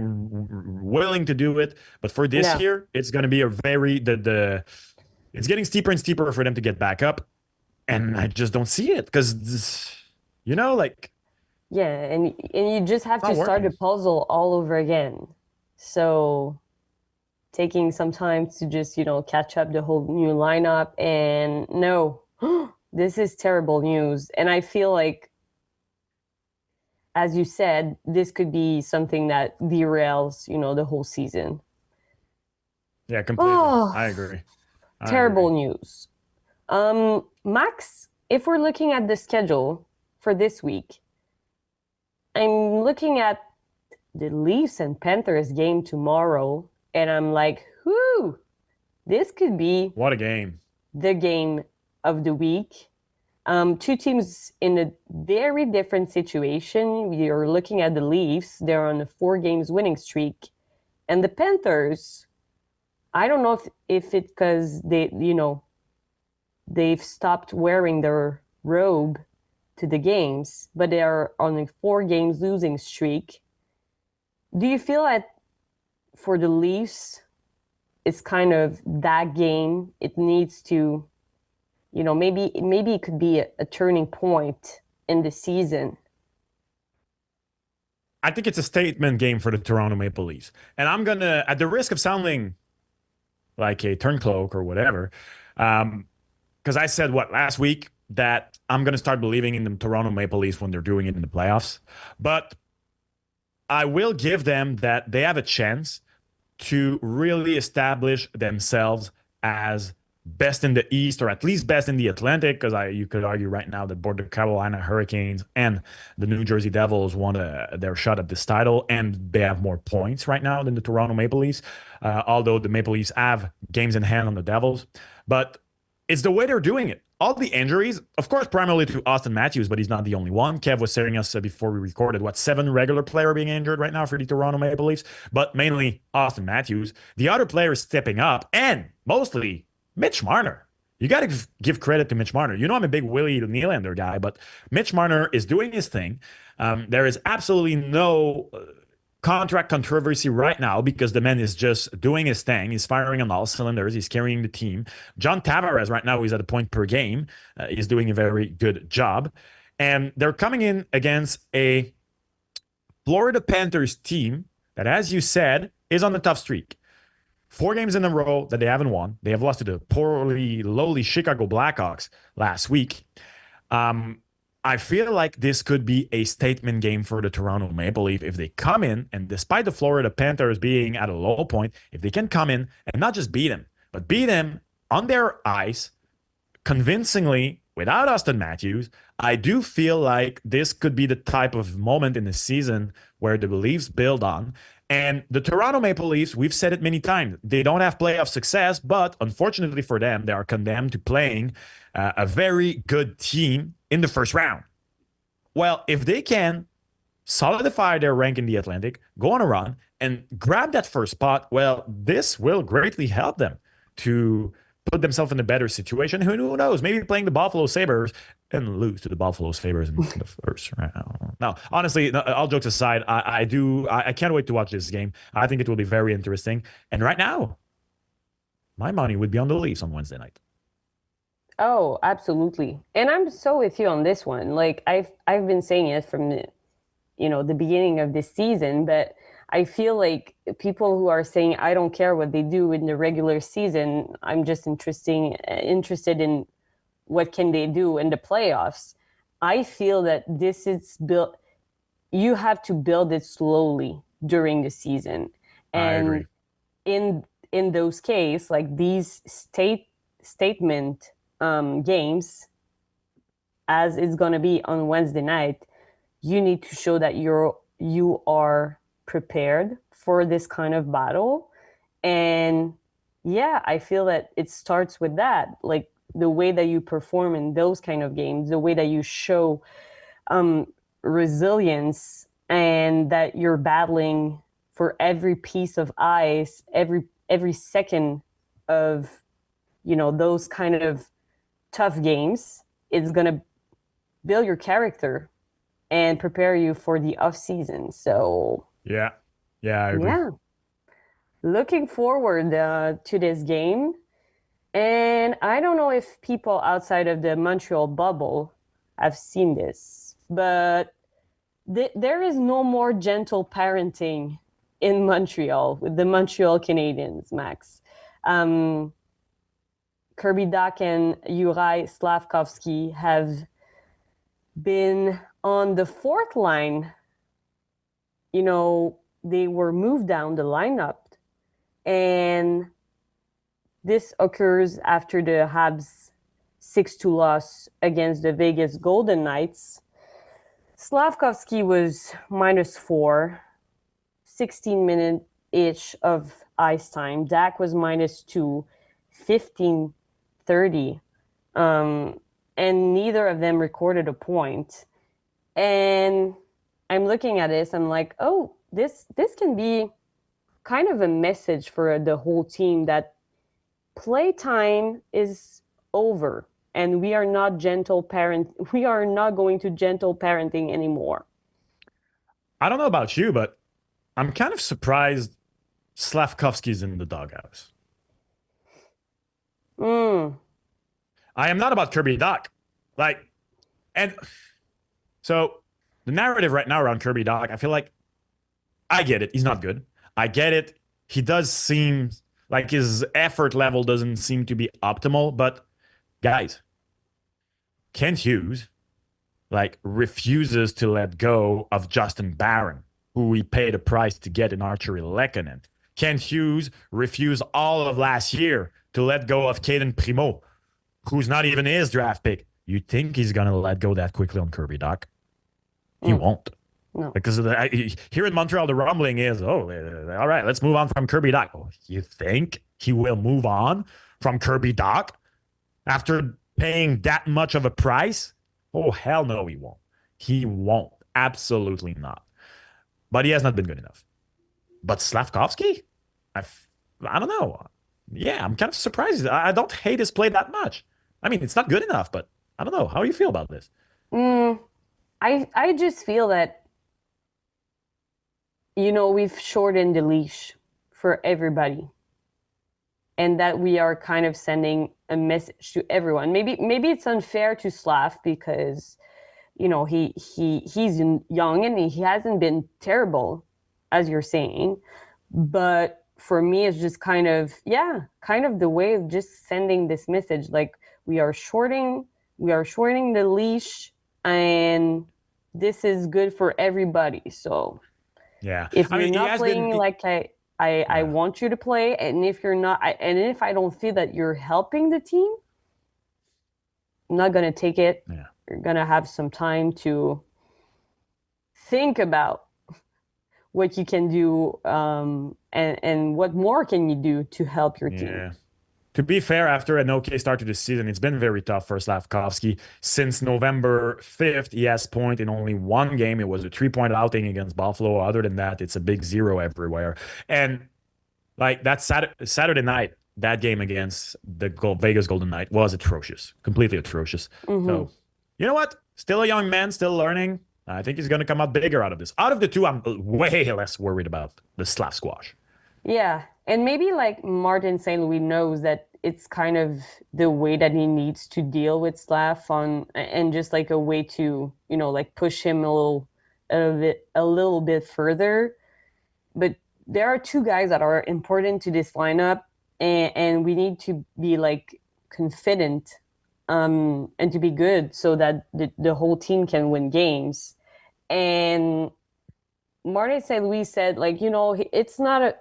willing to do it, but for this year, it's going to be it's getting steeper and steeper for them to get back up, and I just don't see it because, Yeah, and you just have to start the puzzle all over again. So taking some time to just, catch up the whole new lineup, and no, this is terrible news. And I feel like, as you said, this could be something that derails, the whole season. Yeah, completely. I agree. Terrible news. Max, if we're looking at the schedule for this week, I'm looking at the Leafs and Panthers game tomorrow, and I'm like, whoo, this could be what a game. The game of the week. Two teams in a very different situation. We are looking at the Leafs. They're on a 4 games winning streak. And the Panthers, I don't know if it's because they've stopped wearing their robe to the games, but they are on a 4 games losing streak. Do you feel that for the Leafs, it's kind of that game? It needs to, maybe it could be a turning point in the season. I think it's a statement game for the Toronto Maple Leafs. And I'm going to, at the risk of sounding like a turncloak or whatever, because I said, last week, that I'm going to start believing in the Toronto Maple Leafs when they're doing it in the playoffs. But I will give them that they have a chance to really establish themselves as best in the East, or at least best in the Atlantic, because you could argue right now that both the Carolina Hurricanes and the New Jersey Devils won their shot at this title, and they have more points right now than the Toronto Maple Leafs, although the Maple Leafs have games in hand on the Devils. But it's the way they're doing it. All the injuries, of course, primarily to Austin Matthews, but he's not the only one. Kev was saying us before we recorded, 7 regular players being injured right now for the Toronto Maple Leafs, but mainly Austin Matthews. The other players stepping up, and mostly Mitch Marner. You got to give credit to Mitch Marner. I'm a big Willie Nylander guy, but Mitch Marner is doing his thing. There is absolutely no contract controversy right now because the man is just doing his thing. He's firing on all cylinders. He's carrying the team. John Tavares right now, he's at a point per game. He's doing a very good job. And they're coming in against a Florida Panthers team that, as you said, is on the tough streak. 4 games in a row that they haven't won. They have lost to the lowly Chicago Blackhawks last week. I feel like this could be a statement game for the Toronto Maple Leafs if they come in, and despite the Florida Panthers being at a low point, if they can come in and not just beat them, but beat them on their ice convincingly without Austin Matthews, I do feel like this could be the type of moment in the season where the Leafs build on. And the Toronto Maple Leafs, we've said it many times, they don't have playoff success, but unfortunately for them, they are condemned to playing a very good team in the first round. Well, if they can solidify their rank in the Atlantic, go on a run, and grab that first spot, well, this will greatly help them to put themselves in a better situation. Who knows? Maybe playing the Buffalo Sabres and lose to the Buffalo Sabres in the first round. No, honestly, all jokes aside, I can't wait to watch this game. I think it will be very interesting. And right now, my money would be on the Leafs on Wednesday night. Oh, absolutely. And I'm so with you on this one. Like I've been saying it from the beginning of this season, but I feel like people who are saying I don't care what they do in the regular season, I'm just interested in what can they do in the playoffs. I feel that this is built. You have to build it slowly during the season, and in those cases, like these statement games, as it's going to be on Wednesday night, you need to show that you are prepared for this kind of battle. And yeah, I feel that it starts with that, like the way that you perform in those kind of games, the way that you show resilience, and that you're battling for every piece of ice, every second of those kind of tough games. It's going to build your character and prepare you for the off season. So yeah, I agree. Yeah, looking forward to this game. And I don't know if people outside of the Montreal bubble have seen this, but there is no more gentle parenting in Montreal with the Montreal Canadiens, Max. Kirby Dach and Juraj Slafkovsky have been on the 4th line. They were moved down the lineup, and this occurs after the Habs 6-2 loss against the Vegas Golden Knights. Slafkovsky was -4, 16-minute-ish of ice time. Dach was -2, 15:30. And neither of them recorded a point. And I'm looking at this, I'm like, oh, this can be kind of a message for the whole team that playtime is over. And we are not going to gentle parenting anymore. I don't know about you, but I'm kind of surprised Slafkovsky's in the doghouse. I am not about Kirby Dach. And so the narrative right now around Kirby Dach, I feel like I get it. He's not good. I get it. He does seem like his effort level doesn't seem to be optimal, but guys, Kent Hughes refuses to let go of Justin Barron, who we paid a price to get in Archery Lekkonen. Kent Hughes refused all of last year to let go of Caden Primo, who's not even his draft pick. You think he's going to let go that quickly on Kirby Dach? He won't. No. Because here in Montreal, the rumbling is, all right, let's move on from Kirby Dach. Oh, you think he will move on from Kirby Dach after paying that much of a price? Oh, hell no, he won't. He won't. Absolutely not. But he has not been good enough. But Slafkovsky? I don't know. Yeah, I'm kind of surprised. I don't hate his play that much. I mean, it's not good enough, but I don't know. How do you feel about this? I just feel that, we've shortened the leash for everybody. And that we are kind of sending a message to everyone. Maybe it's unfair to Slav because, he's young and he hasn't been terrible, as you're saying. But for me, it's just kind of the way of just sending this message. Like we are shortening the leash, and this is good for everybody. So yeah, if you're not playing I want you to play, and if you're not, and if I don't feel that you're helping the team, I'm not gonna take it. Yeah. You're gonna have some time to think about what you can do, and what more can you do to help your team. Yeah. To be fair, after an okay start to the season, it's been very tough for Slafkovsky. Since November 5th, he has point in only one game. It was a 3-point outing against Buffalo. Other than that, it's a big 0 everywhere. And that Saturday night, that game against the Vegas Golden Knights was atrocious, completely atrocious. So, you know what? Still a young man, still learning. I think he's going to come out bigger out of this. Out of the two, I'm way less worried about the Slav squash. Yeah. And maybe Martin St. Louis knows that it's kind of the way that he needs to deal with Slav and just a way to, push him a little bit further. But there are two guys that are important to this lineup, and we need to be confident and to be good so that the whole team can win games. And Martin St. Louis said, it's not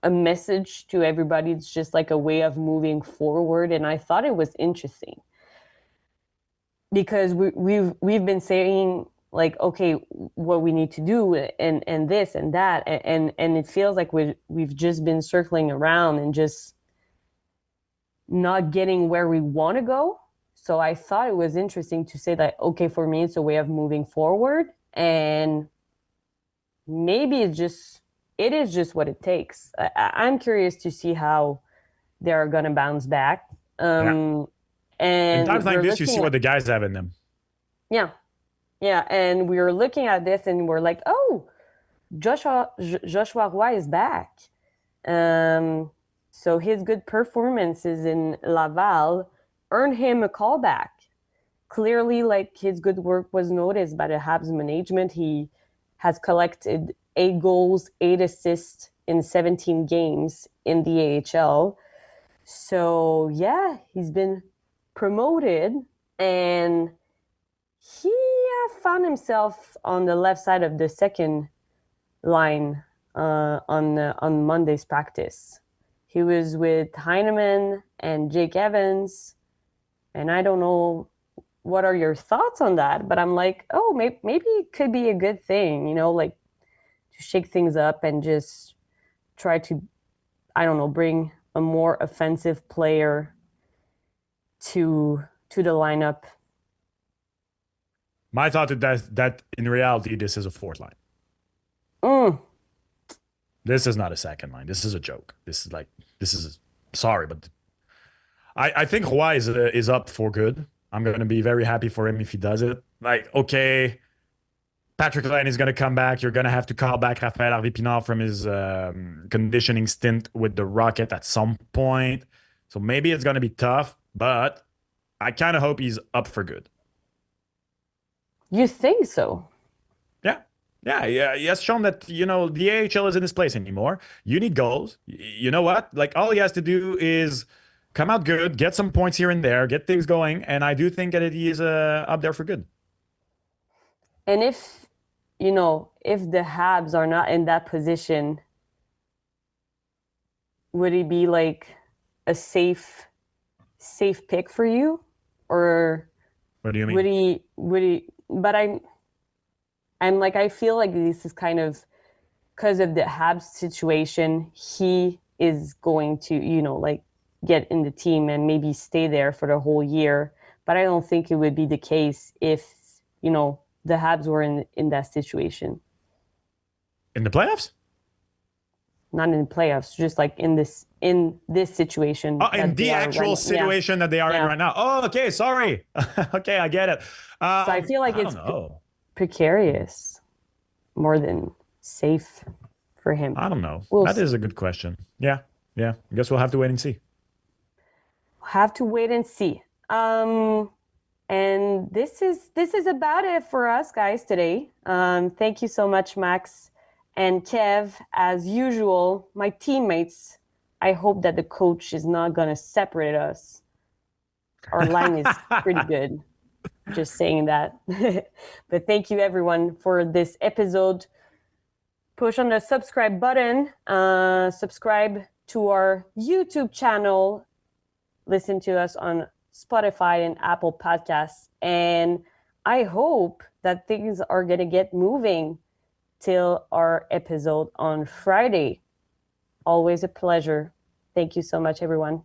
a message to everybody. It's just a way of moving forward. And I thought it was interesting because we've been saying okay, what we need to do and this and that. And it feels like we've just been circling around and just not getting where we want to go. So I thought it was interesting to say that, okay, for me, it's a way of moving forward. And maybe it is just what it takes. I'm curious to see how they're going to bounce back. And in times like this, you see what the guys have in them. Yeah. Yeah. And we were looking at this and we're like, oh, Joshua Roy is back. So his good performances in Laval earned him a callback. Clearly, his good work was noticed by the Habs management. He has collected 8 goals, 8 assists in 17 games in the AHL. So, yeah, he's been promoted, and he found himself on the left side of the second line on Monday's practice. He was with Heineman and Jake Evans. And I don't know what are your thoughts on that, but I'm like, oh, maybe it could be a good thing, you know, like to shake things up and just try to, I don't know, bring a more offensive player to the lineup. My thought is that in reality, this is a fourth line. This is not a second line. This is a joke. Sorry, but I think Roy is up for good. I'm going to be very happy for him if he does it. Like, okay, Patrick Laine is going to come back. You're going to have to call back Raphaël Harvey-Pinard from his conditioning stint with the Rocket at some point. So maybe it's going to be tough, but I kind of hope he's up for good. You think so? Yeah. He has shown that, the AHL isn't his place anymore. You need goals. You know what? Like, all he has to do is come out good, get some points here and there, get things going, and I do think that he is up there for good. And if the Habs are not in that position, would he be like a safe pick for you? Or what do you mean? Would he? But I'm like, I feel like this is kind of because of the Habs situation. He is going to, like get in the team and maybe stay there for the whole year. But I don't think it would be the case if, the Habs were in that situation. In the playoffs? Not in the playoffs, just like in this situation. Oh, in the actual situation that they are in right now. Oh, okay, sorry. Okay, I get it. So I feel like it's precarious more than safe for him. I don't know. That is a good question. Yeah. I guess we'll have to wait and see. Have to wait and see. And this is about it for us guys today. Thank you so much, Max and Kev. As usual, my teammates, I hope that the coach is not going to separate us. Our line is pretty good. Just saying that. But thank you everyone for this episode. Push on the subscribe button. Subscribe to our YouTube channel. Listen to us on Spotify and Apple Podcasts. And I hope that things are going to get moving till our episode on Friday. Always a pleasure. Thank you so much, everyone.